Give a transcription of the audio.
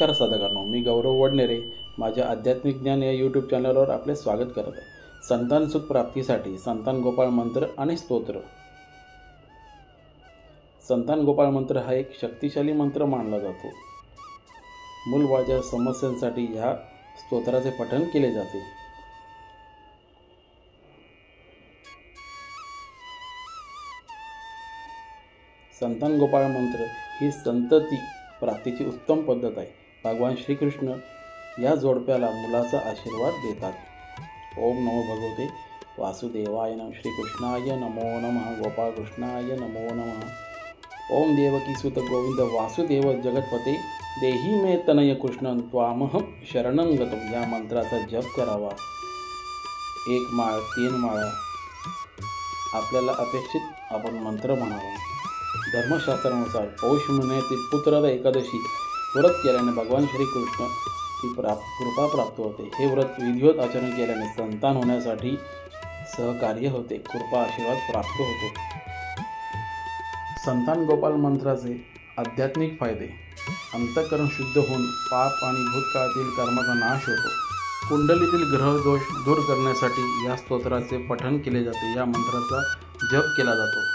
नमस्कार साधकांनो, मी गौरव वडनेरे माझ्या आध्यात्मिक ज्ञान या यूट्यूब चॅनलवर आपले स्वागत करत आहे। संतान सुख प्राप्तीसाठी संतान गोपाळ मंत्र आणि स्तोत्र। संतान गोपाळ मंत्र हा एक शक्तिशाली मंत्र मानला जातो। मूलबाळाच्या समस्यांसाठी ह्या स्तोत्राचे पठण केले जाते। संतान गोपाळ मंत्र ही संतती प्राप्तीची उत्तम पद्धत आहे। भगवान श्रीकृष्ण या जोडप्याला मुलाचा आशीर्वाद देतात। ओम नमो भगवते वासुदेवाय नमः, श्रीकृष्णाय नमो नमः, गोपाळकृष्णाय नमो नमः। ओम देवकी सुत गोविंद वासुदेव जगतपते, देही मे तनय कृष्ण त्वामहं शरणं गतम। या मंत्राचा जप करावा। 1 माळ 3 माळा आपल्याला अपेक्षित आपण मंत्र म्हणावा। धर्मशास्त्रानुसार पौष महिन्यातील पुत्रदा एकादशी व्रत केल्याने भगवान श्रीकृष्ण ही कृपा प्राप्त होते। हे व्रत विधिवत आचरण केल्याने संतान होण्यासाठी सहकार्य होते, कृपा आशीर्वाद प्राप्त होतो। संतान गोपाल मंत्राचे आध्यात्मिक फायदे। अंतःकरण शुद्ध होऊन पाप आणि भूतकाळातील कर्माचा नाश होतो। कुंडलीतील ग्रह दोष दूर करण्यासाठी या स्तोत्राचे पठण केले जाते। या मंत्राचा जप केला जातो।